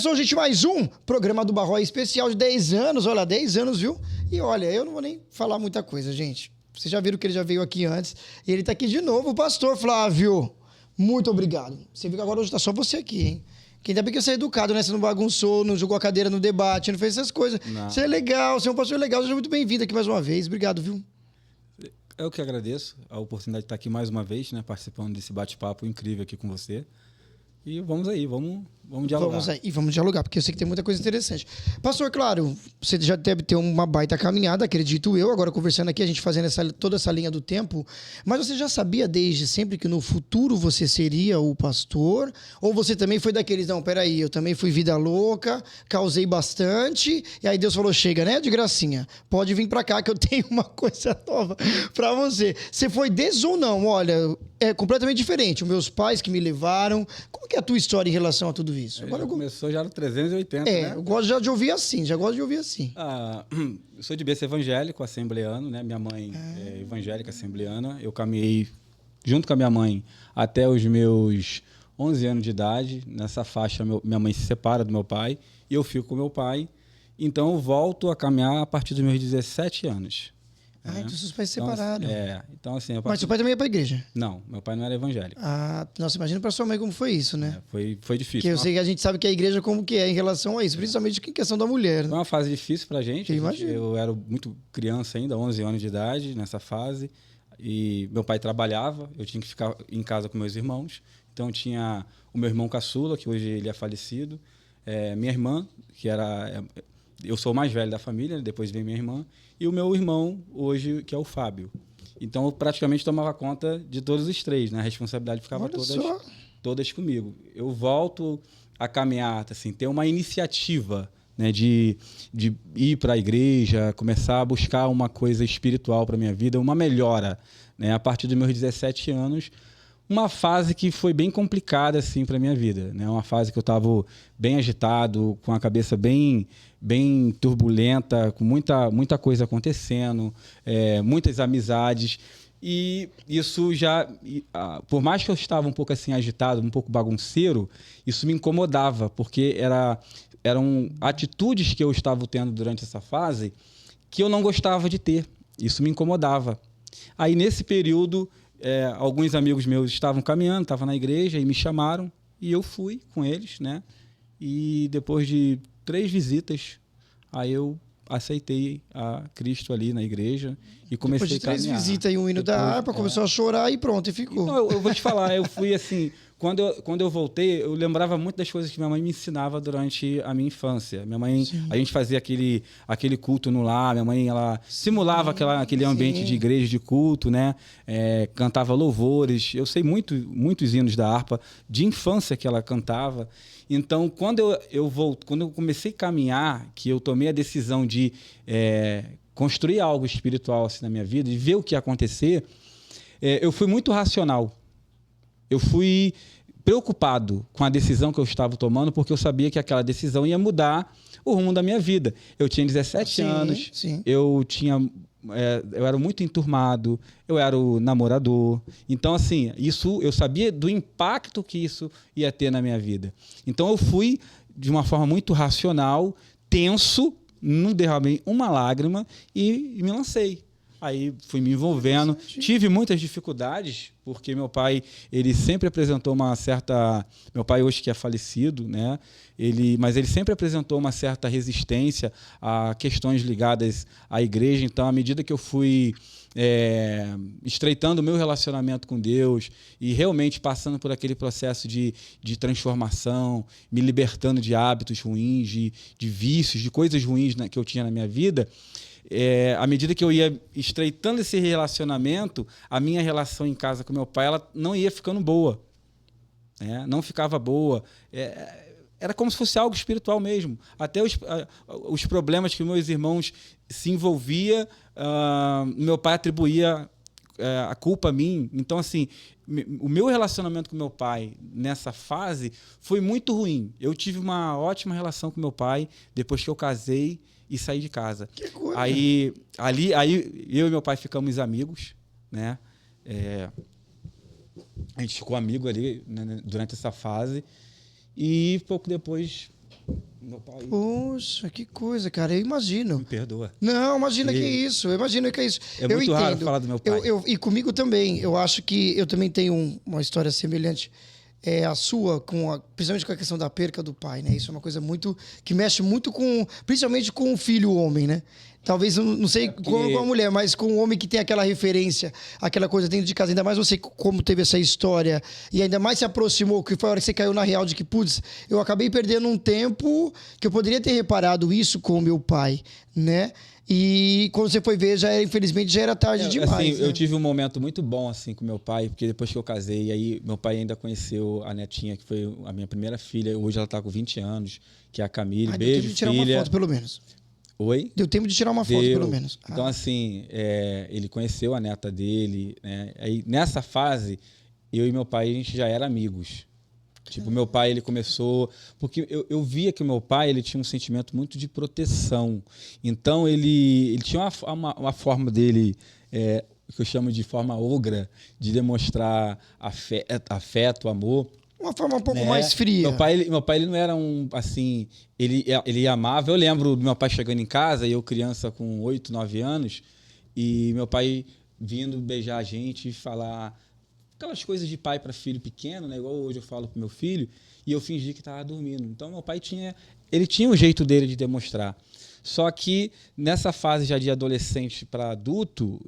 Começou, gente, mais um programa do Barroia especial de 10 anos. Olha, 10 anos, viu? E olha, eu não vou nem falar muita coisa, gente. Vocês já viram que ele já veio aqui antes. E ele tá aqui de novo, o pastor Flávio. Muito obrigado. Você viu que agora hoje tá só você aqui, hein? Que ainda bem que você é educado, né? Você não bagunçou, não jogou a cadeira no debate, não fez essas coisas. Não. Você é legal, você é um pastor legal. Seja muito bem-vindo aqui mais uma vez. Obrigado, viu? Eu que agradeço a oportunidade de estar aqui mais uma vez, né? Participando desse bate-papo incrível aqui com você. E vamos aí, vamos dialogar. Vamos dialogar, porque eu sei que tem muita coisa interessante. Pastor, claro, você já deve ter uma baita caminhada, acredito eu, agora conversando aqui, a gente fazendo toda essa linha do tempo, mas você já sabia desde sempre que no futuro você seria o pastor? Ou você também foi daqueles, não, peraí, eu também fui vida louca, causei bastante, e aí Deus falou, chega, né, de gracinha, pode vir pra cá que eu tenho uma coisa nova pra você. Você foi desde ou não? Olha, é completamente diferente, os meus pais que me levaram, como que é a tua história em relação a tudo isso? Agora começou já no 380, né? Eu gosto já de ouvir assim, Eu sou de berço evangélico, assembleano, né? Minha mãe é evangélica, assembleana. Eu caminhei junto com a minha mãe até os meus 11 anos de idade. Nessa faixa, minha mãe se separa do meu pai e eu fico com meu pai. Então, eu volto a caminhar a partir dos meus 17 anos. Então seus pais se separaram. Então, assim... Mas seu pai também ia pra igreja? Não, meu pai não era evangélico. Nossa, imagina pra sua mãe como foi isso, né? Foi difícil. Porque eu sei que a gente sabe que a igreja como que é em relação a isso, principalmente em questão da mulher. Né? Foi uma fase difícil pra gente. Eu era muito criança ainda, 11 anos de idade, nessa fase. E meu pai trabalhava, eu tinha que ficar em casa com meus irmãos. Então, tinha o meu irmão caçula, que hoje ele é falecido. Minha irmã, que era... Eu sou o mais velho da família, depois vem minha irmã. E o meu irmão, hoje, que é o Fábio. Então, eu praticamente tomava conta de todos os três, né? A responsabilidade ficava todas comigo. Eu volto a caminhar, assim, ter uma iniciativa, né? De ir para a igreja, começar a buscar uma coisa espiritual para a minha vida, uma melhora, né? A partir dos meus 17 anos, uma fase que foi bem complicada assim para minha vida, né? Uma fase que eu estava bem agitado, com a cabeça bem turbulenta, com muita coisa acontecendo, muitas amizades, e isso já, por mais que eu estava um pouco assim agitado, um pouco bagunceiro, isso me incomodava, porque eram atitudes que eu estava tendo durante essa fase que eu não gostava de ter. Isso me incomodava. Aí nesse período alguns amigos meus estavam caminhando, estavam na igreja e me chamaram e eu fui com eles, né? E depois de 3 visitas, aí eu aceitei a Cristo ali na igreja e comecei a caminhar. Depois de 3 visitas e um hino da harpa, começou a chorar e pronto, e ficou. Então, eu vou te falar, eu fui assim... Quando eu voltei, eu lembrava muito das coisas que minha mãe me ensinava durante a minha infância. Minha mãe, a gente fazia aquele culto no lar, minha mãe, ela simulava aquele ambiente de igreja, de culto, né? Cantava louvores. Eu sei muitos hinos da harpa de infância que ela cantava. Então, quando eu comecei a caminhar, que eu tomei a decisão de construir algo espiritual assim, na minha vida, e ver o que ia acontecer, eu fui muito racional. Eu fui preocupado com a decisão que eu estava tomando, porque eu sabia que aquela decisão ia mudar o rumo da minha vida. Eu tinha 17 anos, eu era muito enturmado, eu era o namorador. Então, assim, isso eu sabia do impacto que isso ia ter na minha vida. Então, eu fui de uma forma muito racional, tenso, não derramei uma lágrima e me lancei. Aí fui me envolvendo, tive muitas dificuldades, porque meu pai, ele sempre apresentou uma certa... Meu pai hoje que é falecido, né? Mas ele sempre apresentou uma certa resistência a questões ligadas à igreja. Então, à medida que eu fui estreitando o meu relacionamento com Deus e realmente passando por aquele processo de transformação, me libertando de hábitos ruins, de vícios, de coisas ruins que eu tinha na minha vida... à medida que eu ia estreitando esse relacionamento, a minha relação em casa com meu pai, ela não ia ficando boa. Não ficava boa. Era como se fosse algo espiritual mesmo. Até os problemas que meus irmãos se envolviam, meu pai atribuía a culpa a mim. Então, assim, o meu relacionamento com meu pai nessa fase foi muito ruim. Eu tive uma ótima relação com meu pai depois que eu casei e saí de casa. Que coisa. Aí eu e meu pai ficamos amigos, né? A gente ficou amigo ali, né, durante essa fase. E pouco depois Meu pai... Poxa, que coisa, cara. Eu imagino. Me perdoa. Não, imagina que é isso. Eu imagino que é isso. É Eu muito raro entendo. falar do meu pai. E comigo também. Eu acho que eu também tenho uma história semelhante à sua, principalmente com a questão da perca do pai, né? Isso é uma coisa muito que mexe muito principalmente com o filho homem, né? Talvez, não sei com a mulher, mas com o homem que tem aquela referência, aquela coisa dentro de casa. Ainda mais você, como teve essa história, e ainda mais se aproximou, que foi a hora que você caiu na real de que, putz, eu acabei perdendo um tempo que eu poderia ter reparado isso com o meu pai, né? E quando você foi ver, infelizmente já era tarde demais. Assim, né? Eu tive um momento muito bom assim com meu pai, porque depois que eu casei, aí meu pai ainda conheceu a netinha, que foi a minha primeira filha. Hoje ela está com 20 anos, que é a Camille. Beijo, deu tempo de tirar filha. uma foto, pelo menos. Oi? Deu tempo de tirar uma foto, pelo menos. Então, assim, ele conheceu a neta dele, né? Aí, nessa fase, eu e meu pai, a gente já era amigos. Tipo, meu pai, ele começou... Porque eu via que o meu pai, ele tinha um sentimento muito de proteção. Então, ele tinha uma forma dele, que eu chamo de forma ogra, de demonstrar afeto, amor. Uma forma um pouco mais fria. Meu pai ele não era assim, ele amava. Eu lembro do meu pai chegando em casa, e eu criança com 8, 9 anos, e meu pai vindo beijar a gente e falar aquelas coisas de pai para filho pequeno, né? Igual hoje eu falo pro meu filho, e eu fingi que estava dormindo. Então meu pai tinha um jeito dele de demonstrar. Só que nessa fase já de adolescente para adulto,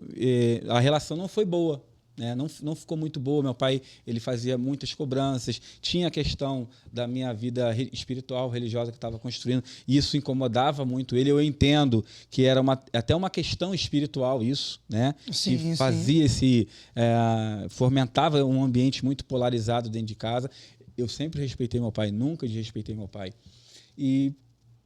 a relação não foi boa. Né? Não ficou muito boa. Meu pai, ele fazia muitas cobranças, tinha a questão da minha vida espiritual, religiosa que estava construindo, e isso incomodava muito ele. Eu entendo que era até uma questão espiritual isso, né? Sim, que fazia fomentava um ambiente muito polarizado dentro de casa. Eu sempre respeitei meu pai, nunca desrespeitei meu pai. E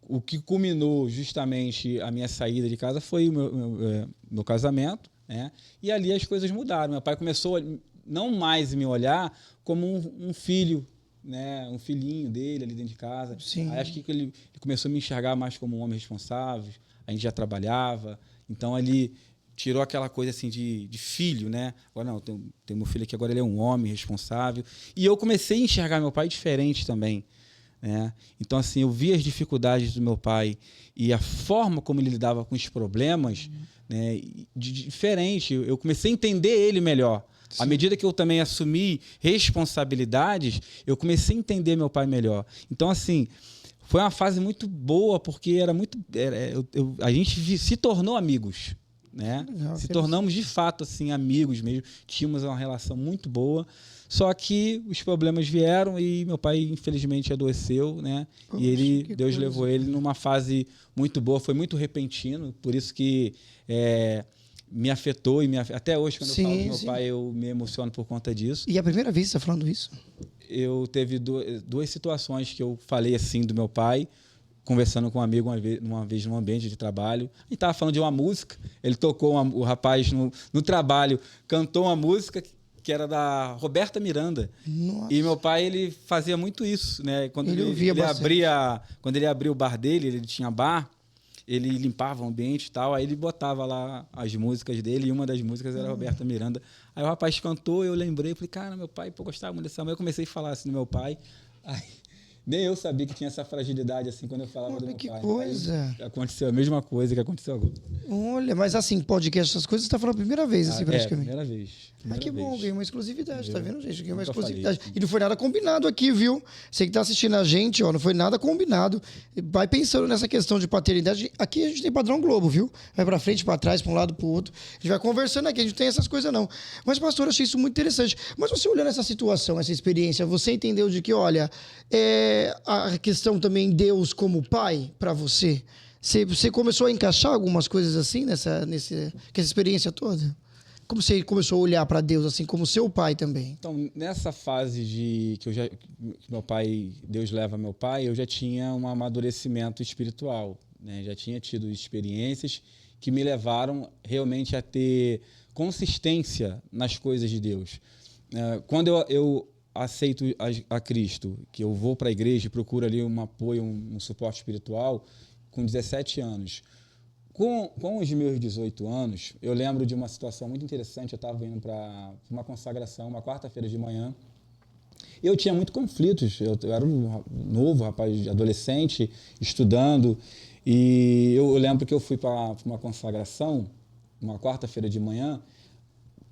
o que culminou justamente a minha saída de casa foi o meu casamento. Né? E ali as coisas mudaram. Meu pai começou a não mais me olhar como um filho, né? Um filhinho dele ali dentro de casa. Sim. Aí acho que ele começou a me enxergar mais como um homem responsável. A gente já trabalhava. Então ele tirou aquela coisa assim de filho, né? Agora não, tem meu filho aqui, agora ele é um homem responsável. E eu comecei a enxergar meu pai diferente também. Né? Então, assim, eu vi as dificuldades do meu pai e a forma como ele lidava com os problemas, né, diferente. Eu comecei a entender ele melhor. Sim. À medida que eu também assumi responsabilidades, eu comecei a entender meu pai melhor. Então, assim, foi uma fase muito boa, porque a gente se tornou amigos. Né? Legal, se tornamos, de fato, assim, amigos mesmo. Tínhamos uma relação muito boa. Só que os problemas vieram e meu pai, infelizmente, adoeceu, né? Poxa, e Deus levou ele numa fase muito boa, foi muito repentino, por isso que me afetou. Até hoje, quando eu falo do meu pai, eu me emociono por conta disso. E é a primeira vez que você está falando isso? Eu teve duas situações que eu falei assim do meu pai, conversando com um amigo uma vez num ambiente de trabalho. A gente estava falando de uma música, ele tocou, o rapaz no trabalho cantou uma música que era da Roberta Miranda. Nossa. E meu pai, ele fazia muito isso, né? Quando quando ele abria o bar dele, ele tinha bar, ele limpava o ambiente e tal, aí ele botava lá as músicas dele, e uma das músicas era Roberta Miranda. Aí o rapaz cantou, eu lembrei, falei, cara, meu pai, gostava muito dessa música. Eu comecei a falar assim do meu pai. Aí, nem eu sabia que tinha essa fragilidade assim quando eu falava do meu que pai. Coisa. Aí aconteceu a mesma coisa que aconteceu agora. Olha, mas assim, podcast, essas coisas, você está falando a primeira vez, assim, praticamente. Primeira vez. Que bom, ganhei uma exclusividade, tá vendo, gente? Ganhei uma Nunca exclusividade. falei. E não foi nada combinado aqui, viu? Você que tá assistindo a gente, ó, não foi nada combinado. Vai pensando nessa questão de paternidade. Aqui a gente tem padrão Globo, viu? Vai pra frente, pra trás, pra um lado, pro outro. A gente vai conversando aqui, a gente não tem essas coisas, não. Mas, pastor, eu achei isso muito interessante. Mas você olhando essa situação, essa experiência, você entendeu de que, olha, a questão também Deus como pai pra você? Você começou a encaixar algumas coisas assim com essa experiência toda? Como você começou a olhar para Deus assim como seu pai também? Então, nessa fase que meu pai, Deus leva meu pai, eu já tinha um amadurecimento espiritual, né? Já tinha tido experiências que me levaram realmente a ter consistência nas coisas de Deus. Quando eu aceito a Cristo, que eu vou para a igreja e procuro ali um apoio, um suporte espiritual, com 17 anos. Com os meus 18 anos, eu lembro de uma situação muito interessante. Eu estava indo para uma consagração, uma quarta-feira de manhã, Eu tinha muitos conflitos. Eu era um novo rapaz, adolescente, estudando. E eu lembro que eu fui para uma consagração, uma quarta-feira de manhã,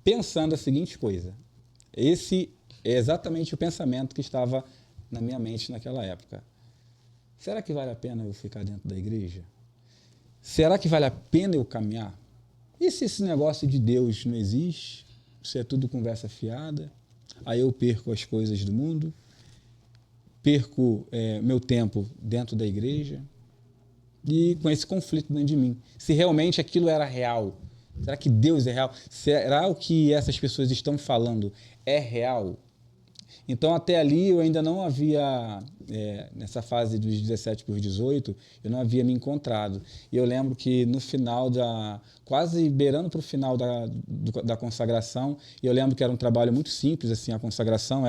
pensando a seguinte coisa. Esse é exatamente o pensamento que estava na minha mente naquela época. Será que vale a pena eu ficar dentro da igreja? Será que vale a pena eu caminhar? E se esse negócio de Deus não existe? Se é tudo conversa fiada? Aí eu perco as coisas do mundo? Perco meu tempo dentro da igreja? E com esse conflito dentro de mim. Se realmente aquilo era real, será que Deus é real? Será o que essas pessoas estão falando é real? Então, até ali, eu ainda não havia, nessa fase dos 17 por 18, eu não havia me encontrado. E eu lembro que no final, quase beirando para o final da consagração, e eu lembro que era um trabalho muito simples, assim, a consagração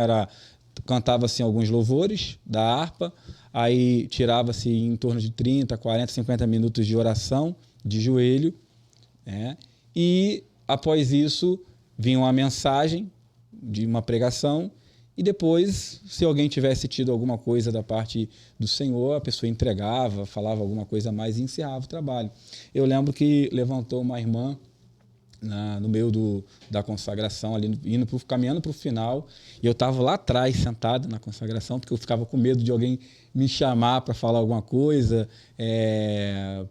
cantava-se alguns louvores da harpa, aí tirava-se em torno de 30, 40, 50 minutos de oração, de joelho, e após isso vinha uma mensagem de uma pregação, e depois, se alguém tivesse tido alguma coisa da parte do Senhor, a pessoa entregava, falava alguma coisa a mais e encerrava o trabalho. Eu lembro que levantou uma irmã no meio da consagração, ali, caminhando para o final, e eu estava lá atrás, sentado na consagração, porque eu ficava com medo de alguém me chamar para falar alguma coisa,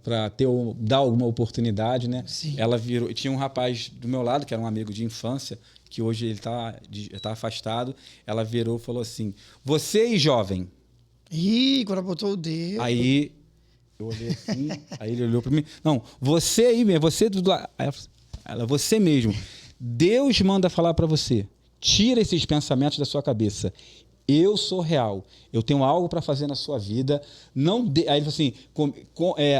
para dar alguma oportunidade, né? Sim. Ela virou, tinha um rapaz do meu lado, que era um amigo de infância, que hoje ele tá afastado. Ela virou e falou assim: você aí, jovem. Ih, quando ela botou o dedo. Aí eu olhei assim, aí ele olhou para mim: não, você aí mesmo, você do lado. Aí ela, você mesmo. Deus manda falar para você: tira esses pensamentos da sua cabeça. Eu sou real. Eu tenho algo para fazer na sua vida. Aí ele falou assim: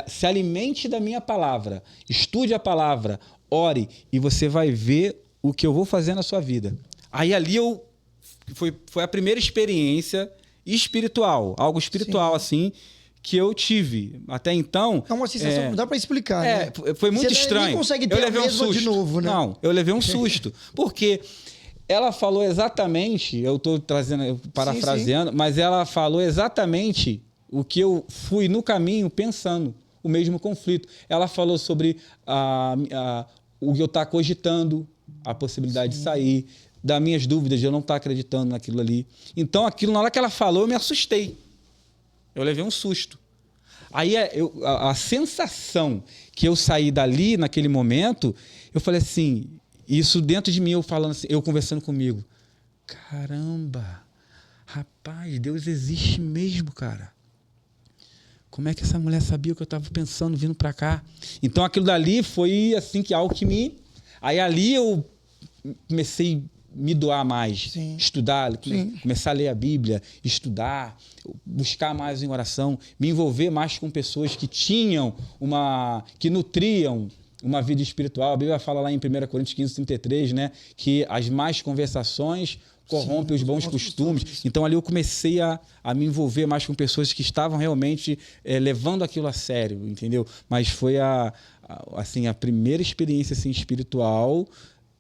se alimente da minha palavra, estude a palavra, ore, e você vai ver o que eu vou fazer na sua vida. Aí ali foi a primeira experiência espiritual, algo espiritual, assim, que eu tive. Até então... É uma sensação, não dá para explicar, né? Foi muito Você estranho. nem consegue ter eu levei a mesma um susto. De novo, né? Não, eu levei um susto. Porque ela falou exatamente, eu estou parafraseando, mas ela falou exatamente o que eu fui no caminho pensando, o mesmo conflito. Ela falou sobre o que eu estar cogitando, a possibilidade de sair, das minhas dúvidas, de eu não estar acreditando naquilo ali. Então, aquilo, na hora que ela falou, eu me assustei. Eu levei um susto. Aí, a sensação que eu saí dali, naquele momento, eu falei assim, isso dentro de mim, eu falando assim, eu conversando comigo. Caramba, rapaz, Deus existe mesmo, cara. Como é que essa mulher sabia o que eu estava pensando vindo para cá? Então, aquilo dali foi assim, algo que me... Aí ali eu comecei a me doar mais, Sim. estudar, começar a ler a Bíblia, estudar, buscar mais em oração, me envolver mais com pessoas que que nutriam uma vida espiritual. A Bíblia fala lá em 1 Coríntios 15:33, né, que as más conversações corrompem os bons costumes. Então ali eu comecei a me envolver mais com pessoas que estavam realmente levando aquilo a sério, entendeu? Mas foi a primeira experiência assim, espiritual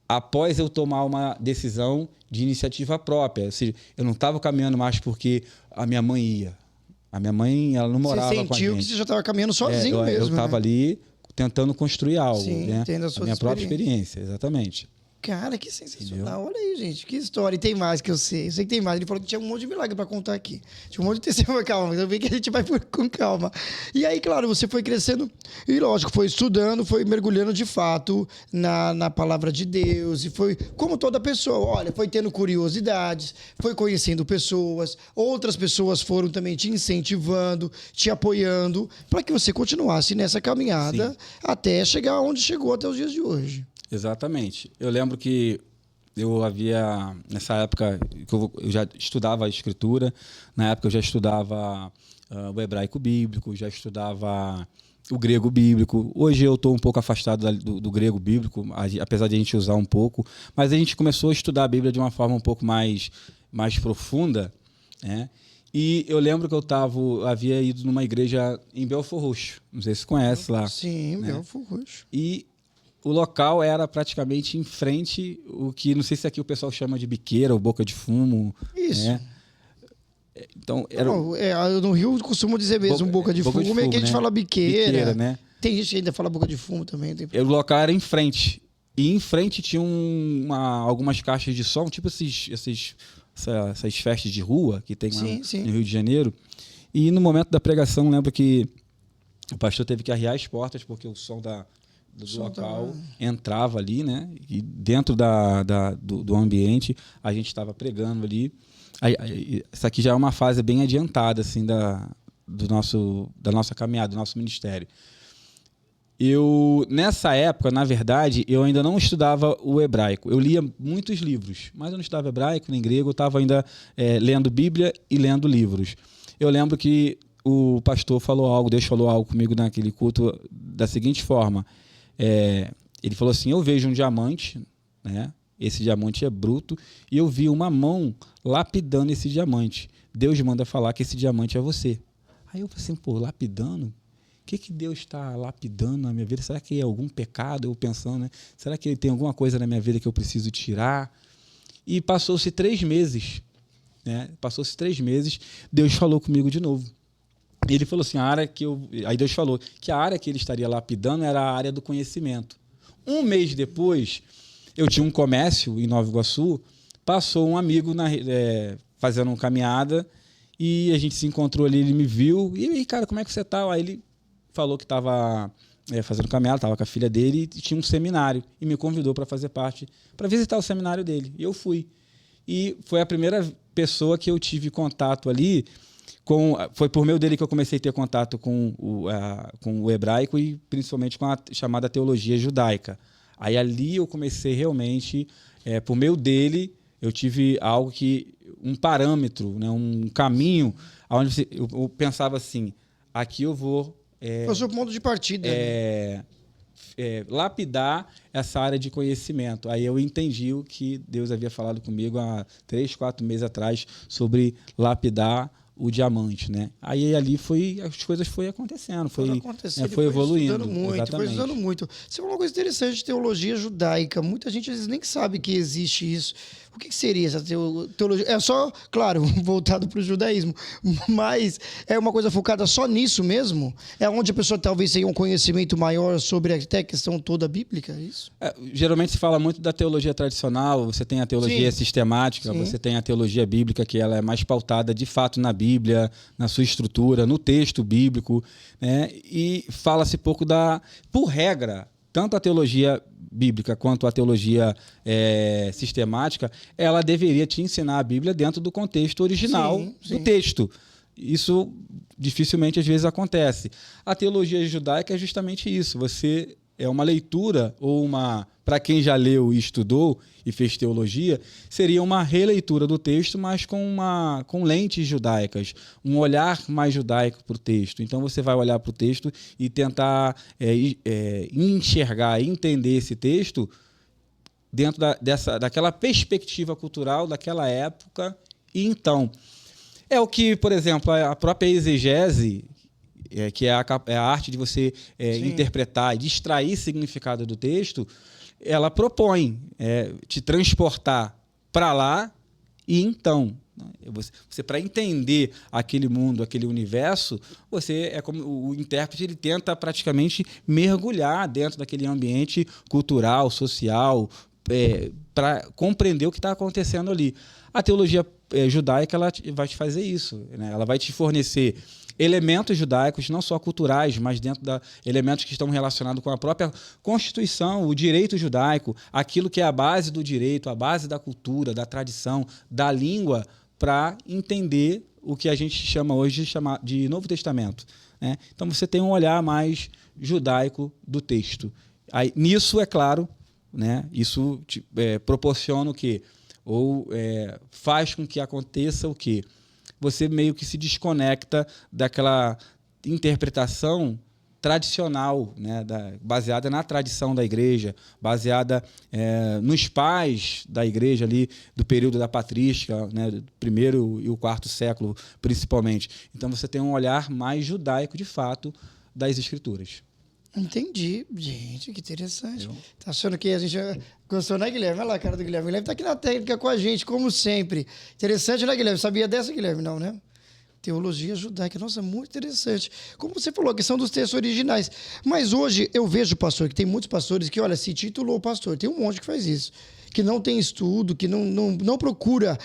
após eu tomar uma decisão de iniciativa própria. Ou seja, eu não estava caminhando mais porque a minha mãe ia. A minha mãe, ela não morava com a gente. Você sentiu que você já estava caminhando sozinho mesmo, eu estava ali tentando construir algo. Sim, né? tendo a minha própria experiência, exatamente. Cara, que sensacional. Olha aí, gente. Que história. E tem mais que eu sei. Eu sei que tem mais. Ele falou que tinha um monte de milagre para contar aqui. Tinha um monte de testemunho. Calma, mas eu vi que a gente vai com calma. E aí, claro, você foi crescendo e, lógico, foi estudando, foi mergulhando de fato na palavra de Deus. E foi como toda pessoa. Olha, foi tendo curiosidades, foi conhecendo pessoas. Outras pessoas foram também te incentivando, te apoiando, para que você continuasse nessa caminhada. Sim. Até chegar onde chegou até os dias de hoje. Exatamente. Eu lembro que eu havia, nessa época, que eu já estudava a escritura, na época eu já estudava o hebraico bíblico, já estudava o grego bíblico. Hoje eu estou um pouco afastado do grego bíblico, apesar de a gente usar um pouco, mas a gente começou a estudar a Bíblia de uma forma um pouco mais profunda, né? E eu lembro que eu havia ido numa igreja em Belford Roxo, não sei se você conhece lá. Sim, né? Belford Roxo. E o local era praticamente em frente, o que não sei se aqui o pessoal chama de biqueira ou boca de fumo. Isso. Né? Então, no Rio costumam dizer mesmo boca de fumo, que a gente fala biqueira. Né? Tem gente que ainda fala boca de fumo também. O local era em frente. E em frente tinha algumas caixas de som, tipo essas festas de rua que tem lá no Rio de Janeiro. E no momento da pregação, lembro que o pastor teve que arriar as portas, porque o som do local entrava ali, né? E dentro do ambiente, a gente estava pregando ali. Isso aqui já é uma fase bem adiantada assim, da nossa caminhada, do nosso ministério. Nessa época, na verdade, eu ainda não estudava o hebraico. Eu lia muitos livros, mas eu não estudava hebraico nem grego. Eu estava ainda lendo Bíblia e lendo livros. Eu lembro que o pastor Deus falou algo comigo naquele culto da seguinte forma. Ele falou assim, eu vejo um diamante, né? Esse diamante é bruto, e eu vi uma mão lapidando esse diamante. Deus manda falar que esse diamante é você. Aí eu falei assim, lapidando? O que Deus está lapidando na minha vida? Será que é algum pecado? Eu pensando, né? Será que tem alguma coisa na minha vida que eu preciso tirar? E passou-se 3 meses. Né? Passou-se 3 meses, Deus falou comigo de novo. Ele falou assim, aí Deus falou que a área que ele estaria lapidando era a área do conhecimento. 1 mês depois, eu tinha um comércio em Nova Iguaçu, passou um amigo fazendo uma caminhada e a gente se encontrou ali, ele me viu. E aí, cara, como é que você tá? Aí ele falou que estava fazendo caminhada, estava com a filha dele e tinha um seminário e me convidou para fazer parte, para visitar o seminário dele. E eu fui. E foi a primeira pessoa que eu tive contato ali, foi por meio dele que eu comecei a ter contato com o hebraico e principalmente com a chamada teologia judaica. Aí ali eu comecei realmente, por meio dele, eu tive um parâmetro, né, um caminho, onde eu pensava assim, aqui eu vou... Foi o seu ponto de partida. Lapidar essa área de conhecimento. Aí eu entendi o que Deus havia falado comigo há 3, 4 meses atrás sobre lapidar o diamante, né? Aí ali as coisas foram acontecendo, foi evoluindo. Foi estudando muito. Você falou uma coisa interessante de teologia judaica. Muita gente às vezes nem sabe que existe isso. O que seria essa teologia? É só, claro, voltado para o judaísmo, mas é uma coisa focada só nisso mesmo? É onde a pessoa talvez tenha um conhecimento maior sobre até a questão toda bíblica, é isso? Geralmente se fala muito da teologia tradicional, você tem a teologia sistemática, você tem a teologia bíblica, que ela é mais pautada de fato na Bíblia, na sua estrutura, no texto bíblico, né? E fala-se pouco por regra, tanto a teologia bíblica quanto a teologia sistemática, ela deveria te ensinar a Bíblia dentro do contexto original do texto. Isso dificilmente às vezes acontece. A teologia judaica é justamente isso. Você uma leitura para quem já leu e estudou e fez teologia, seria uma releitura do texto, mas com lentes judaicas, um olhar mais judaico para o texto. Então você vai olhar para o texto e tentar enxergar, entender esse texto dentro daquela perspectiva cultural daquela época. E então, é o que, por exemplo, a própria exegese, que é a arte de você interpretar e de extrair significado do texto, ela propõe te transportar para lá e então. Você para entender aquele mundo, aquele universo, você é como o intérprete, ele tenta praticamente mergulhar dentro daquele ambiente cultural, social, para compreender o que está acontecendo ali. A teologia judaica ela vai te fazer isso, né? Ela vai te fornecer elementos judaicos, não só culturais, mas elementos que estão relacionados com a própria Constituição, o direito judaico, aquilo que é a base do direito, a base da cultura, da tradição, da língua, para entender o que a gente chama hoje de Novo Testamento, né? Então você tem um olhar mais judaico do texto. Aí, nisso, é claro, né, isso proporciona o quê? Ou faz com que aconteça o quê? Você meio que se desconecta daquela interpretação tradicional, né, baseada na tradição da igreja, baseada nos pais da igreja ali do período da patrística, né, do 1º e o 4º século, principalmente. Então você tem um olhar mais judaico, de fato, das escrituras. Entendi. Gente, que interessante. Tá achando que a gente gostou, né, Guilherme? Olha lá a cara do Guilherme. O Guilherme tá aqui na técnica com a gente, como sempre. Interessante, né, Guilherme? Sabia dessa, Guilherme? Não, né? Teologia judaica. Nossa, muito interessante. Como você falou, a questão dos textos originais. Mas hoje eu vejo, pastor, que tem muitos pastores que, olha, se titulou pastor. Tem um monte que faz isso. Que não tem estudo, que não procura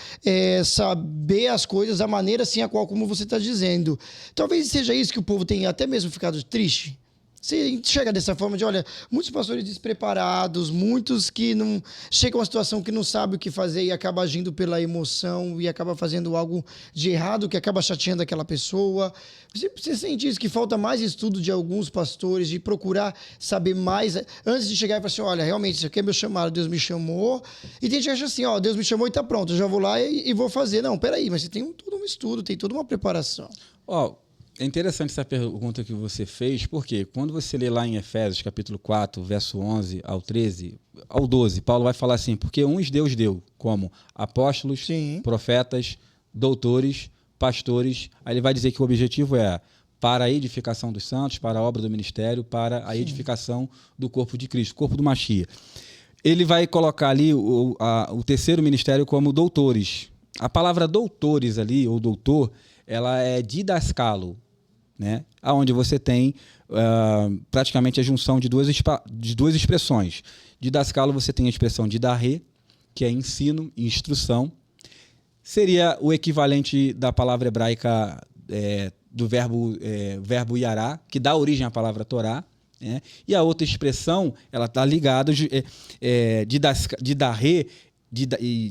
saber as coisas da maneira assim a qual, como você está dizendo. Talvez seja isso que o povo tem até mesmo ficado triste. Você enxerga dessa forma de, olha, muitos pastores despreparados, muitos que não chegam a uma situação que não sabe o que fazer e acaba agindo pela emoção e acaba fazendo algo de errado que acaba chateando aquela pessoa. Você sente isso, que falta mais estudo de alguns pastores, de procurar saber mais, antes de chegar e falar assim, olha, realmente, isso aqui é meu chamado, Deus me chamou. E tem gente que acha assim, ó, Deus me chamou e tá pronto, eu já vou lá e vou fazer. Não, peraí, mas você tem todo um estudo, tem toda uma preparação. Ó, é interessante essa pergunta que você fez, porque quando você lê lá em Efésios, capítulo 4, verso 11 ao 13, ao 12, Paulo vai falar assim, porque uns Deus deu, como apóstolos, Sim. profetas, doutores, pastores, aí ele vai dizer que o objetivo é para a edificação dos santos, para a obra do ministério, para a edificação do corpo de Cristo, corpo do Machia. Ele vai colocar ali o terceiro ministério como doutores. A palavra doutores ali, ou doutor, ela é didascalo, né? Onde você tem praticamente a junção de duas expressões. Didascalo, você tem a expressão didarrê, que é ensino e instrução. Seria o equivalente da palavra hebraica do verbo yará, que dá origem à palavra Torá. Né? E a outra expressão, ela está ligada, didarrê,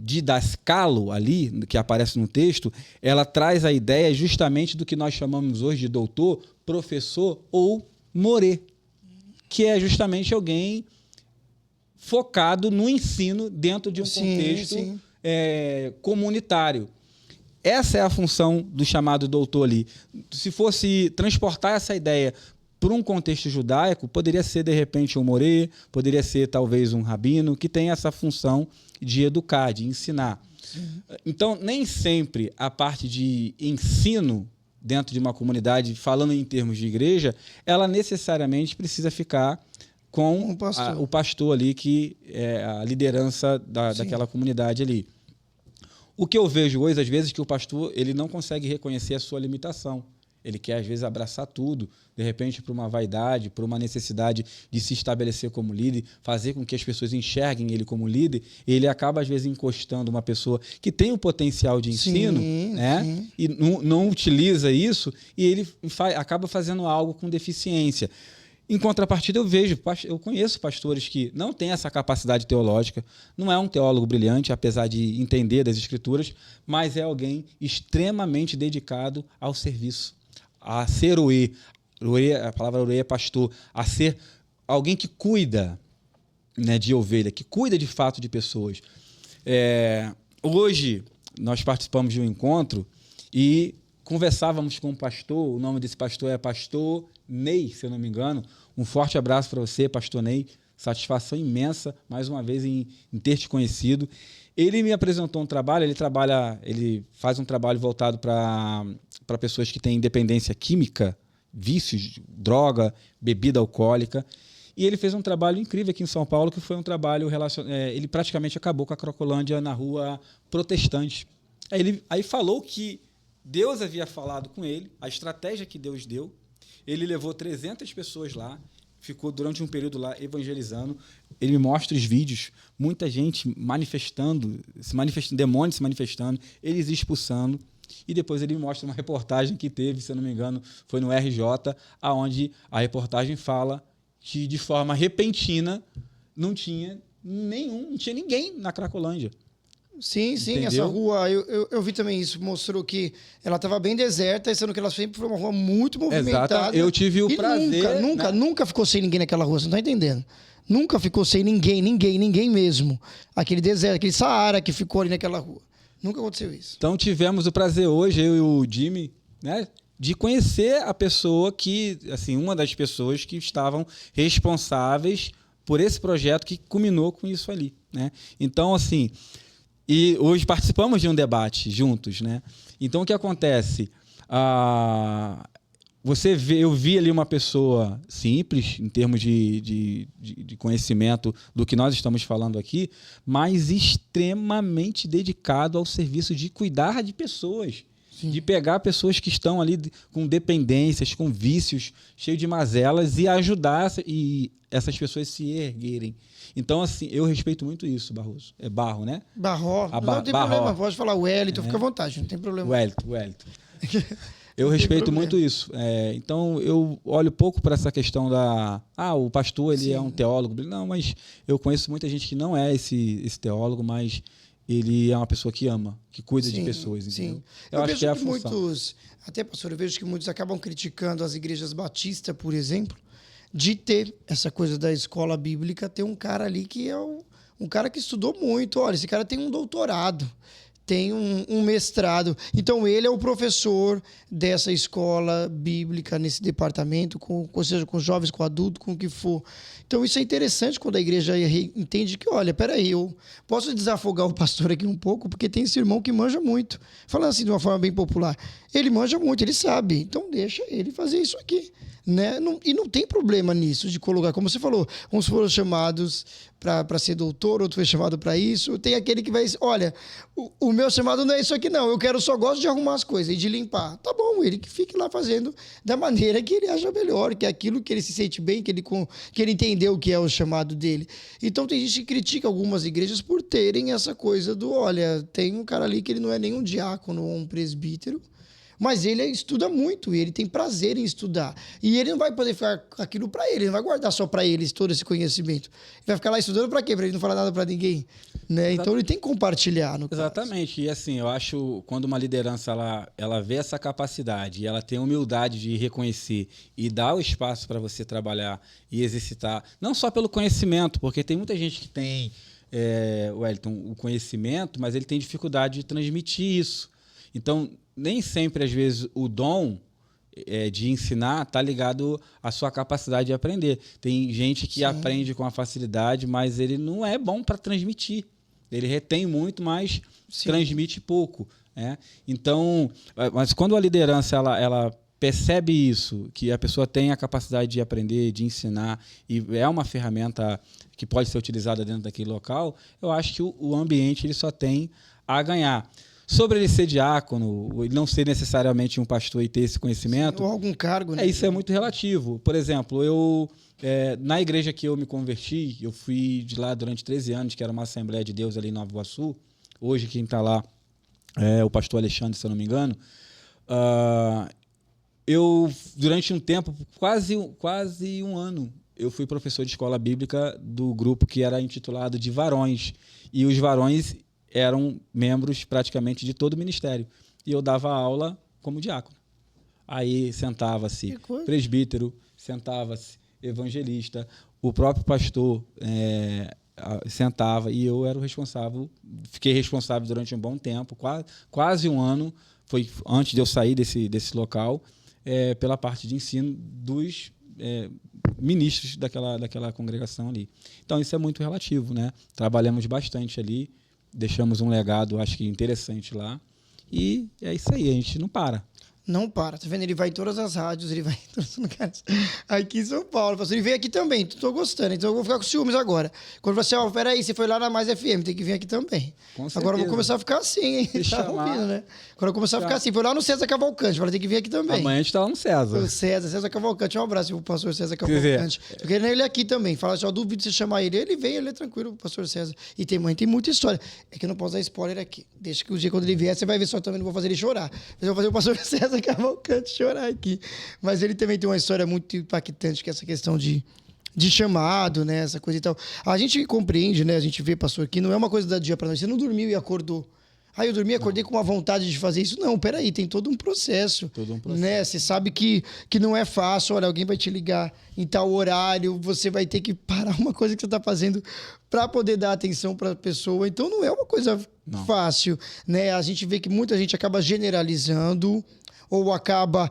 didascalo ali, que aparece no texto, ela traz a ideia justamente do que nós chamamos hoje de doutor, professor ou morê, que é justamente alguém focado no ensino dentro de um contexto comunitário. Essa é a função do chamado doutor ali. Se fosse transportar essa ideia para um contexto judaico, poderia ser, de repente, um morê, poderia ser, talvez, um rabino, que tem essa função de educar, de ensinar. Sim. Então, nem sempre a parte de ensino dentro de uma comunidade, falando em termos de igreja, ela necessariamente precisa ficar com o pastor ali, que é a liderança daquela comunidade ali. O que eu vejo hoje, às vezes, que o pastor ele não consegue reconhecer a sua limitação. Ele quer, às vezes, abraçar tudo, de repente, por uma vaidade, por uma necessidade de se estabelecer como líder, fazer com que as pessoas enxerguem ele como líder, e ele acaba, às vezes, encostando uma pessoa que tem o potencial de ensino, né? E não utiliza isso, e ele acaba fazendo algo com deficiência. Em contrapartida, eu conheço pastores que não têm essa capacidade teológica, não é um teólogo brilhante, apesar de entender das Escrituras, mas é alguém extremamente dedicado ao serviço, a ser oê, a palavra oê é pastor, a ser alguém que cuida, né, de ovelha, que cuida de fato de pessoas. Hoje, nós participamos de um encontro e conversávamos com um pastor, o nome desse pastor é Pastor Ney, se eu não me engano. Um forte abraço para você, Pastor Ney. Satisfação imensa, mais uma vez, em ter te conhecido. Ele me apresentou um trabalho, ele faz um trabalho voltado para pessoas que têm dependência química, vícios, droga, bebida alcoólica. E ele fez um trabalho incrível aqui em São Paulo, que foi um trabalho ele praticamente acabou com a Cracolândia na rua Protestante. Aí falou que Deus havia falado com ele, a estratégia que Deus deu. Ele levou 300 pessoas lá, ficou durante um período lá evangelizando. Ele me mostra os vídeos, muita gente manifestando, demônios se manifestando, eles expulsando. E depois ele me mostra uma reportagem que teve, se eu não me engano, foi no RJ, onde a reportagem fala que, de forma repentina, não tinha ninguém na Cracolândia. Sim, Entendeu? Essa rua, eu vi também isso, mostrou que ela estava bem deserta, sendo que ela sempre foi uma rua muito movimentada. Exato. Eu tive o prazer... Nunca ficou sem ninguém naquela rua, você não está entendendo? Nunca ficou sem ninguém mesmo. Aquele deserto, aquele Saara que ficou ali naquela rua. Nunca aconteceu isso. Então tivemos o prazer hoje, eu e o Jimmy, né, de conhecer a pessoa que, assim, uma das pessoas que estavam responsáveis por esse projeto que culminou com isso ali, né? Então, assim... E hoje participamos de um debate juntos, né? Então, o que acontece? Eu vi ali uma pessoa simples, em termos de conhecimento do que nós estamos falando aqui, mas extremamente dedicado ao serviço de cuidar de pessoas. de pegar pessoas que estão ali com dependências, com vícios, cheios de mazelas e ajudar essas pessoas se erguerem. Então, assim, eu respeito muito isso, Barroso. É Barro, né? Barro. Não tem problema, pode falar Wellington, fica à vontade, não tem problema. Wellington. Eu respeito muito isso. Então, eu olho pouco para essa questão o pastor, ele é um teólogo. Não, mas eu conheço muita gente que não é esse teólogo, mas ele é uma pessoa que ama, que cuida de pessoas. Entendeu? Eu acho que é a função. Muitos, até, pastor, eu vejo que muitos acabam criticando as igrejas batistas, por exemplo, de ter essa coisa da escola bíblica, ter um cara ali que é um cara que estudou muito. Olha, esse cara tem um doutorado, tem um mestrado. Então, ele é o professor dessa escola bíblica nesse departamento, ou seja, com jovens, com adultos, com o que for. Então, isso é interessante quando a igreja entende que, olha, peraí, eu posso desafogar o pastor aqui um pouco, porque tem esse irmão que manja muito. Falando assim de uma forma bem popular. Ele manja muito, ele sabe. Então, deixa ele fazer isso aqui. Né? E não tem problema nisso, de colocar, como você falou, uns foram chamados para ser doutor, outro foi chamado para isso. Tem aquele que vai, olha, o meu chamado não é isso aqui não, eu só gosto de arrumar as coisas e de limpar. Tá bom, ele que fique lá fazendo da maneira que ele acha melhor, que é aquilo que ele se sente bem, que ele entendeu o que é o chamado dele. Então tem gente que critica algumas igrejas por terem essa coisa do, olha, tem um cara ali que ele não é nem um diácono ou um presbítero, mas ele estuda muito e ele tem prazer em estudar. E ele não vai poder ficar aquilo para ele, não vai guardar só para ele todo esse conhecimento. Ele vai ficar lá estudando para quê? Para ele não falar nada para ninguém. Né? Então ele tem que compartilhar. Exatamente. E assim, eu acho quando uma liderança ela vê essa capacidade e ela tem humildade de reconhecer e dar o espaço para você trabalhar e exercitar, não só pelo conhecimento, porque tem muita gente que tem, Wellington, o conhecimento, mas ele tem dificuldade de transmitir isso. Então, nem sempre, às vezes, o dom de ensinar está ligado à sua capacidade de aprender. Tem gente que aprende com a facilidade, mas ele não é bom para transmitir. Ele retém muito, mas transmite pouco. Né? Então, mas quando a liderança ela percebe isso, que a pessoa tem a capacidade de aprender, de ensinar, e é uma ferramenta que pode ser utilizada dentro daquele local, eu acho que o ambiente ele só tem a ganhar. Sobre ele ser diácono, ele não ser necessariamente um pastor e ter esse conhecimento... Ou algum cargo, né? Isso é muito relativo. Por exemplo, na igreja que eu me converti, eu fui de lá durante 13 anos, que era uma Assembleia de Deus ali em Nova Iguaçu. Hoje quem está lá é o pastor Alexandre, se eu não me engano. Eu, durante um tempo, quase um ano, eu fui professor de escola bíblica do grupo que era intitulado de varões. E os varões eram membros praticamente de todo o ministério. E eu dava aula como diácono. Aí sentava-se presbítero, sentava-se evangelista, o próprio pastor sentava e eu era o responsável. Fiquei responsável durante um bom tempo, quase um ano, foi antes de eu sair desse local, pela parte de ensino dos ministros daquela congregação ali. Então isso é muito relativo, né? Trabalhamos bastante ali, deixamos um legado, acho que interessante lá. E é isso aí, a gente não para. Não para, tá vendo? Ele vai em todas as rádios, ele vai em todos os lugares. Aqui em São Paulo, ele veio aqui também, tô gostando, então eu vou ficar com ciúmes agora. Quando você, peraí, você foi lá na Mais FM, tem que vir aqui também. Com certeza. Agora eu vou começar a ficar assim, hein? Tá ouvindo, né? Agora eu vou começar a ficar assim, foi lá no César Cavalcante, tem que vir aqui também. Amanhã a gente tá lá no César. O César Cavalcante, um abraço pro pastor César Cavalcante. Eu queria ele aqui também, fala assim, duvido você chamar ele. Ele vem, ele é tranquilo, o pastor César. E tem muita história. É que eu não posso dar spoiler aqui. Deixa que o dia quando ele vier, você vai ver só também, não vou fazer ele chorar. Mas eu vou fazer o pastor César Cavalcante chorar aqui. Mas ele também tem uma história muito impactante, que é essa questão de chamado, né? Essa coisa e tal. A gente compreende, né? A gente vê, pastor, que não é uma coisa da dia para noite. Você não dormiu e acordou. Eu dormi e acordei com uma vontade de fazer isso. Não, peraí, tem todo um processo. Né? Você sabe que não é fácil. Olha, alguém vai te ligar em tal horário, você vai ter que parar uma coisa que você está fazendo para poder dar atenção para a pessoa. Então, não é uma coisa fácil. Né? A gente vê que muita gente acaba generalizando ou acaba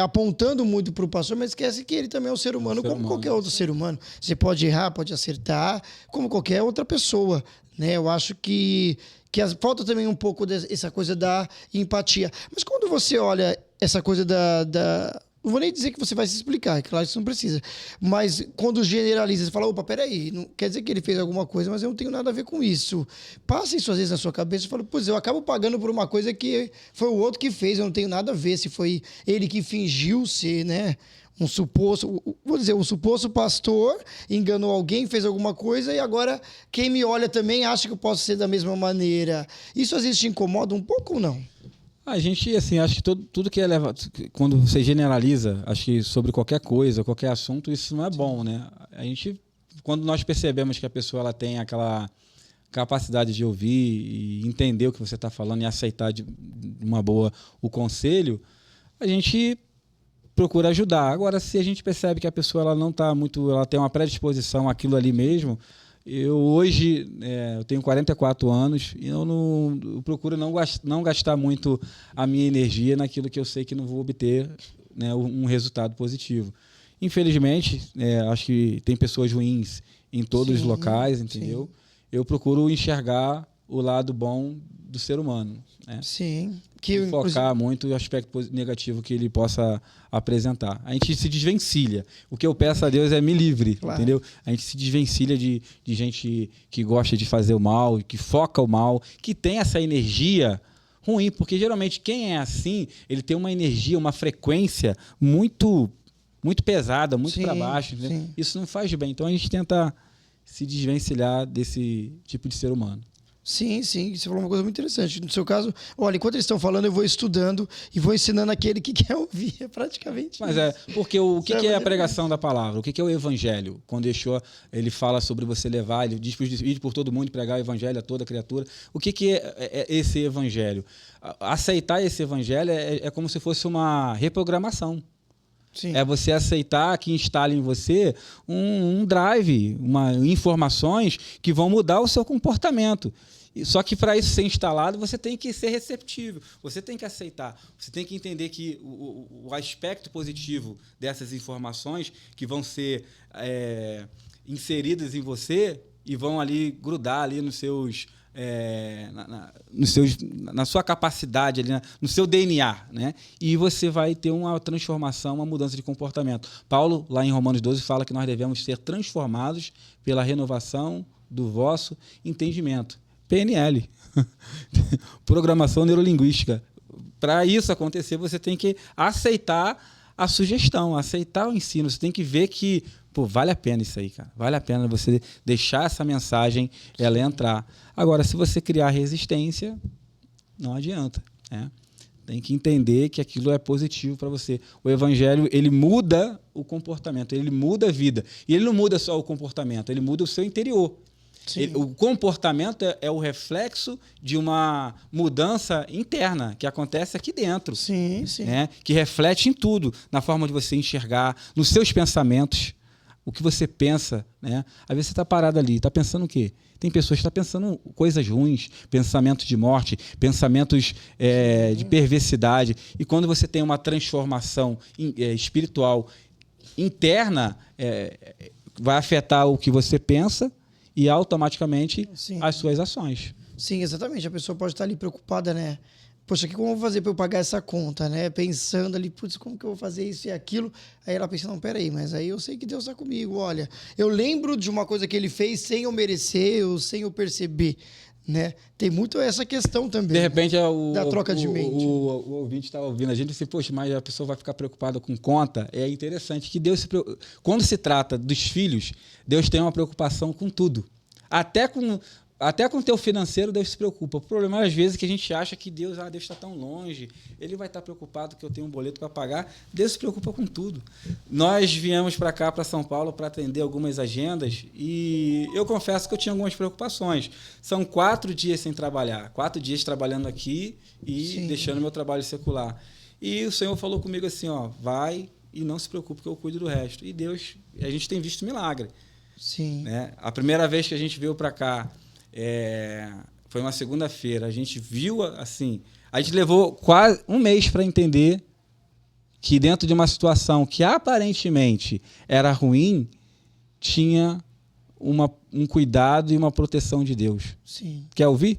apontando muito para o pastor, mas esquece que ele também é um ser humano, como qualquer outro ser humano. Você pode errar, pode acertar, como qualquer outra pessoa. Né? Eu acho que falta também um pouco dessa coisa da empatia. Mas quando você olha essa coisa Não vou nem dizer que você vai se explicar, é claro que você não precisa. Mas quando generaliza, você fala, opa, peraí, não quer dizer que ele fez alguma coisa, mas eu não tenho nada a ver com isso. Passa isso às vezes na sua cabeça e fala, pois eu acabo pagando por uma coisa que foi o outro que fez, eu não tenho nada a ver se foi ele que fingiu ser, né? Um suposto, vou dizer, um suposto pastor enganou alguém, fez alguma coisa e agora quem me olha também acha que eu posso ser da mesma maneira. Isso às vezes te incomoda um pouco ou não? A gente, assim, acho que tudo que é levado, quando você generaliza, acho que sobre qualquer coisa, qualquer assunto, isso não é bom, né? A gente, quando nós percebemos que a pessoa ela tem aquela capacidade de ouvir e entender o que você está falando e aceitar de uma boa o conselho, a gente procura ajudar. Agora, se a gente percebe que a pessoa ela não está muito, ela tem uma predisposição àquilo ali mesmo. Eu hoje, eu tenho 44 anos e eu procuro não gastar muito a minha energia naquilo que eu sei que não vou obter, né, um resultado positivo. Infelizmente, acho que tem pessoas ruins em todos os locais, entendeu? Sim. Eu procuro enxergar o lado bom do ser humano. Né? Sim. Que focar muito no aspecto negativo que ele possa apresentar. A gente se desvencilha. O que eu peço a Deus é me livre, claro. Entendeu? A gente se desvencilha de gente que gosta de fazer o mal, que foca o mal, que tem essa energia ruim, porque geralmente quem é assim, ele tem uma energia, uma frequência muito pesada, muito para baixo. Isso não faz bem. Então a gente tenta se desvencilhar desse tipo de ser humano. Sim, sim, você falou uma coisa muito interessante. No seu caso, olha, enquanto eles estão falando, eu vou estudando e vou ensinando aquele que quer ouvir. É praticamente Mas isso. Porque o que é a pregação da palavra? O que é o evangelho? Quando Yeshua, ele fala sobre você levar, ele diz para os ir por todo mundo e pregar o evangelho a toda criatura. O que é esse evangelho? Aceitar esse evangelho é como se fosse uma reprogramação. Sim. É você aceitar que instale em você um drive, informações que vão mudar o seu comportamento. Só que para isso ser instalado, você tem que ser receptível, você tem que aceitar, você tem que entender que o aspecto positivo dessas informações que vão ser inseridas em você e vão ali grudar ali nos seus... na sua capacidade, ali, no seu DNA, né? E você vai ter uma transformação, uma mudança de comportamento. Paulo, lá em Romanos 12, fala que nós devemos ser transformados pela renovação do vosso entendimento. PNL, Programação Neurolinguística. Para isso acontecer, você tem que aceitar a sugestão, aceitar o ensino. Você tem que ver que vale a pena isso aí, cara. Vale a pena você deixar essa mensagem ela entrar. Agora, se você criar resistência, não adianta. Né? Tem que entender que aquilo é positivo para você. O evangelho, ele muda o comportamento, ele muda a vida. E ele não muda só o comportamento, ele muda o seu interior. O comportamento é o reflexo de uma mudança interna que acontece aqui dentro. Sim, sim. Né? Que reflete em tudo, na forma de você enxergar, nos seus pensamentos, o que você pensa. Né? Às vezes você está parado ali, está pensando o quê? Tem pessoas que estão pensando coisas ruins, pensamentos de morte, pensamentos de perversidade. E quando você tem uma transformação espiritual interna, vai afetar o que você pensa e automaticamente as suas ações. Sim, exatamente. A pessoa pode estar ali preocupada, né? Poxa, como eu vou fazer para eu pagar essa conta, né? Pensando ali, putz, como que eu vou fazer isso e aquilo? Aí ela pensa, não, peraí, mas aí eu sei que Deus está comigo, olha. Eu lembro de uma coisa que ele fez sem eu merecer ou sem eu perceber, né? Tem muito essa questão também. De repente, da troca de mente. O ouvinte estava ouvindo a gente e disse, poxa, mas a pessoa vai ficar preocupada com conta. É interessante que Deus quando se trata dos filhos, Deus tem uma preocupação com tudo. Até com o teu financeiro, Deus se preocupa. O problema é, às vezes, que a gente acha que Deus está tão longe, ele vai estar preocupado que eu tenho um boleto para pagar. Deus se preocupa com tudo. Nós viemos para cá, para São Paulo, para atender algumas agendas e eu confesso que eu tinha algumas preocupações. São 4 dias sem trabalhar, 4 dias trabalhando aqui e deixando meu trabalho secular. E o Senhor falou comigo assim, vai e não se preocupe que eu cuido do resto. E Deus, a gente tem visto milagre. Sim. Né? A primeira vez que a gente veio para cá, foi uma segunda-feira. A gente viu assim. A gente levou quase um mês para entender que dentro de uma situação que aparentemente era ruim, tinha um cuidado e uma proteção de Deus. Sim. Quer ouvir?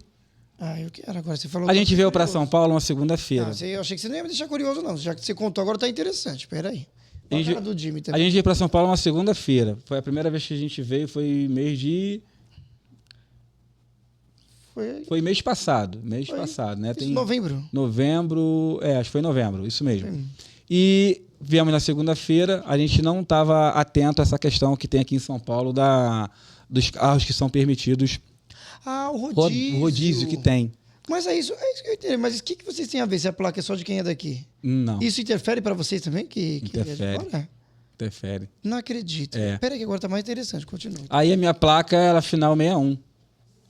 Ah, eu quero agora. Você falou. A gente veio para curioso. São Paulo uma segunda-feira. Eu achei que você não ia me deixar curioso, não. Já que você contou, agora tá interessante. Pera aí. A cara do Jimmy A também. gente veio para São Paulo uma segunda-feira. Foi a primeira vez que a gente veio, foi mês de... Foi mês passado. Mês passado, né? Isso, novembro. Novembro... acho que foi novembro, isso mesmo. E viemos na segunda-feira, a gente não estava atento a essa questão que tem aqui em São Paulo dos carros que são permitidos. Ah, o rodízio. O rodízio que tem. Mas é isso que eu entendo. Mas o que vocês têm a ver se a placa é só de quem é daqui? Não. Isso interfere para vocês também? Que Interfere. É de fora? Interfere. Não acredito. Pera aí que agora tá mais interessante. Continua. Aí a minha placa era final 61.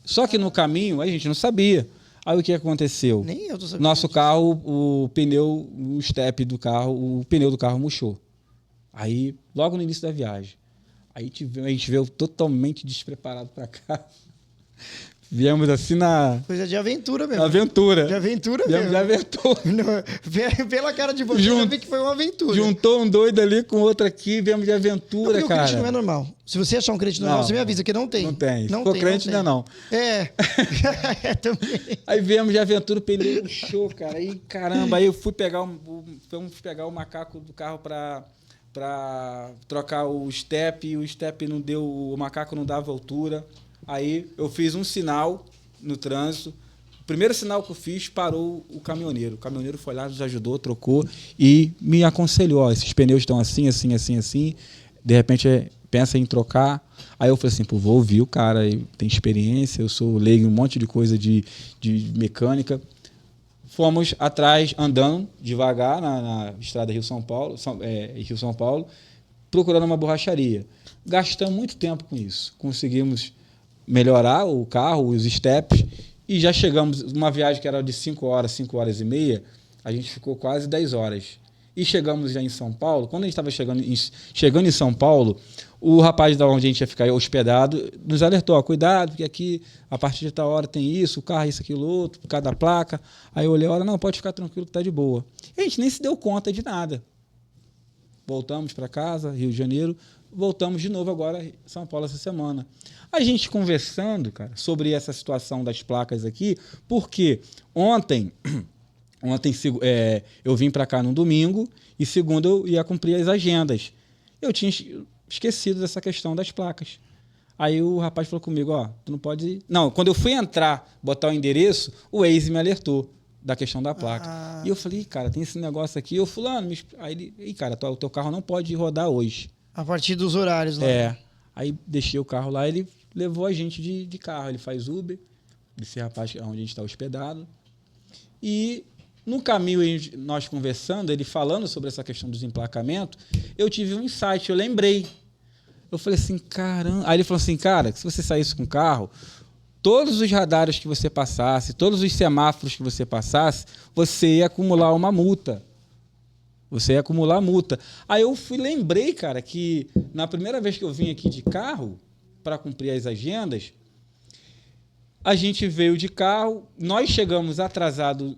Só que no caminho a gente não sabia. Aí o que aconteceu? Nem eu tô sabendo. Nosso carro, o pneu, o step do carro, o pneu do carro murchou. Aí, logo no início da viagem. Aí a gente veio totalmente despreparado para cá. Viemos assim Coisa de aventura mesmo. Aventura. De aventura Viemos mesmo. de aventura. Não, pela cara de vocês, eu vi que foi uma aventura. Juntou um doido ali com outro aqui, viemos de aventura, não, cara. O crente não é normal. Se você achar um crente normal, você me avisa, que não tem. Não tem. Não Ficou tem, crente ainda não. É, também. Aí viemos de aventura, o pneu murchou, cara. Aí, caramba, aí eu fui pegar o macaco do carro para trocar o step, e o step não deu, o macaco não dava altura. Aí eu fiz um sinal no trânsito. O primeiro sinal que eu fiz, parou o caminhoneiro. O caminhoneiro foi lá, nos ajudou, trocou e me aconselhou. Ó, esses pneus estão assim, assim, assim, assim. De repente, pensa em trocar. Aí eu falei assim, pô, vou ouvir o cara, ele tem experiência, eu sou leigo em um monte de coisa de mecânica. Fomos atrás, andando devagar na estrada Rio-São Paulo, Rio-São Paulo, procurando uma borracharia. Gastamos muito tempo com isso. Conseguimos melhorar o carro, os steps, e já chegamos, uma viagem que era de 5 horas e meia, a gente ficou quase 10 horas. E chegamos já em São Paulo. Quando a gente estava chegando em São Paulo, o rapaz da onde a gente ia ficar hospedado nos alertou, ó, cuidado, porque aqui, a partir de tal hora tem isso, o carro, isso, aquilo, outro, por causa da placa. Aí eu olhei, olha, não, pode ficar tranquilo que tá de boa. E a gente nem se deu conta de nada. Voltamos para casa, Rio de Janeiro, voltamos de novo agora São Paulo essa semana. A gente conversando, cara, sobre essa situação das placas aqui, porque ontem eu vim para cá no domingo e segunda eu ia cumprir as agendas. Eu tinha esquecido dessa questão das placas. Aí o rapaz falou comigo, ó, tu não pode... Não, quando eu fui entrar, botar o endereço, o Waze me alertou da questão da placa. E eu falei, cara, tem esse negócio aqui. Eu fulano, aí ele, cara, o teu carro não pode rodar hoje. A partir dos horários lá. Aí deixei o carro lá, ele levou a gente de carro. Ele faz Uber, desse rapaz onde a gente está hospedado. E no caminho, nós conversando, ele falando sobre essa questão dos emplacamentos, eu tive um insight, eu lembrei. Eu falei assim, caramba... Aí ele falou assim, cara, se você saísse com o carro, todos os radares que você passasse, todos os semáforos que você passasse, você ia acumular uma multa. Você ia acumular multa. Aí eu lembrei, cara, que na primeira vez que eu vim aqui de carro, para cumprir as agendas, a gente veio de carro, nós chegamos atrasados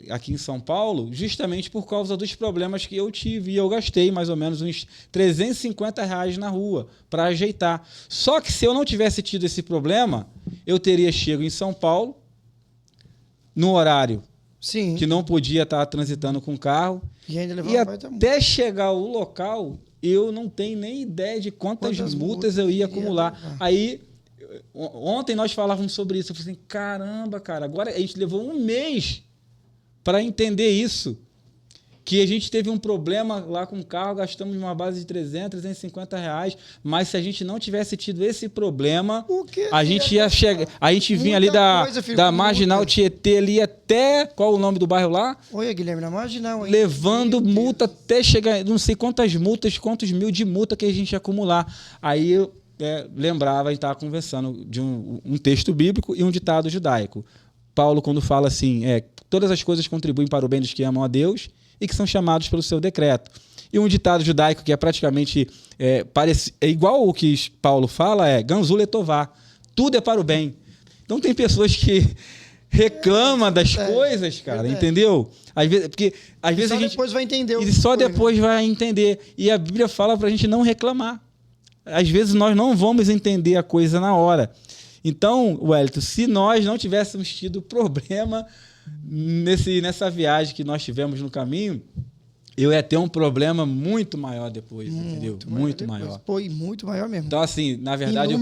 aqui em São Paulo, justamente por causa dos problemas que eu tive. E eu gastei mais ou menos uns R$350 na rua para ajeitar. Só que se eu não tivesse tido esse problema, eu teria chego em São Paulo, no horário que não podia estar transitando com o carro. E até chegar ao local, eu não tenho nem ideia de quantas multas eu ia acumular. Aí, ontem nós falávamos sobre isso. Eu falei assim, caramba, cara, agora a gente levou um mês para entender isso. Que a gente teve um problema lá com o carro, gastamos uma base de R$350, mas se a gente não tivesse tido esse problema, a gente ia chegar, a gente vinha ali da Marginal Tietê ali até, qual o nome do bairro lá? Oi, Guilherme, na Marginal. Hein? Levando multa até chegar, não sei quantas multas, quantos mil de multa que a gente ia acumular. Aí eu lembrava, a gente estava conversando de um texto bíblico e um ditado judaico. Paulo, quando fala assim, todas as coisas contribuem para o bem dos que amam a Deus e que são chamados pelo seu decreto. E um ditado judaico que é praticamente igual o que Paulo fala, Ganzu letová, tudo é para o bem. Então tem pessoas que reclamam das coisas, cara, entendeu? Às vezes, porque às vezes a gente depois vai entender. E só depois vai entender. E a Bíblia fala para a gente não reclamar. Às vezes nós não vamos entender a coisa na hora. Então, Wellington, se nós não tivéssemos tido problema nessa viagem que nós tivemos no caminho, eu ia ter um problema muito maior depois, entendeu? Muito maior. Pô, e muito maior mesmo. Então, assim, na verdade, o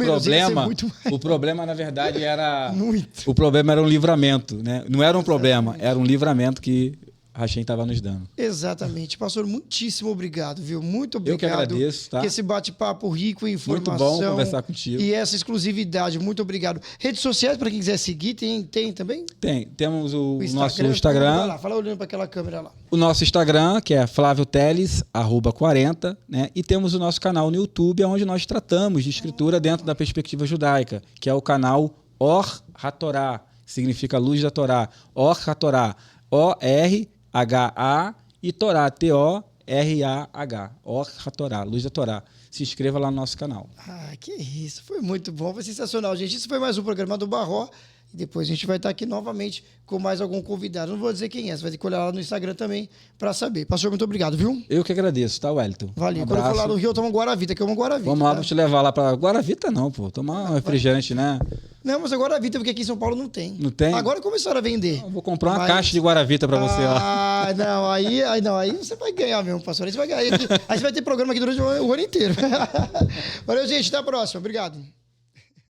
problema, na verdade, era... Muito. O problema era um livramento, né? Não era um problema, era um livramento que a Hashem estava nos dando. Exatamente. Pastor, muitíssimo obrigado, viu? Muito obrigado. Eu que agradeço, tá? Que esse bate-papo rico em informação. Muito bom conversar contigo. E essa exclusividade. Muito obrigado. Redes sociais, para quem quiser seguir, tem também? Tem. Temos o nosso Instagram. Lá, fala olhando para aquela câmera lá. O nosso Instagram, que é Flávio Teles, @40, né? E temos o nosso canal no YouTube, onde nós tratamos de escritura dentro da perspectiva judaica, que é o canal Or HaTorah, significa luz da Torá. Or HaTorah, ORHA e Torá, TORAH, Or HaTorah, luz da Torá. Se inscreva lá no nosso canal. Ah, que isso, foi muito bom, foi sensacional, gente. Isso foi mais um programa do Barró. E depois a gente vai estar aqui novamente com mais algum convidado. Não vou dizer quem é, você vai ter que olhar lá no Instagram também para saber. Pastor, muito obrigado, viu? Eu que agradeço, tá, Wellington? Valeu. Quando eu for lá no Rio, eu tomo um Guaravita, que é uma Guaravita. Vamos lá, tá? vou te levar lá para Guaravita, não, pô. Tomar um refrigerante, né? Não, mas é Guaravita, porque aqui em São Paulo não tem. Não tem? Agora começaram a vender. Eu vou comprar uma caixa de Guaravita para você lá. Ah, não, aí você vai ganhar mesmo, pastor. Aí você vai ganhar. Aí você vai ter programa aqui durante o ano inteiro. Valeu, gente. Até a próxima. Obrigado.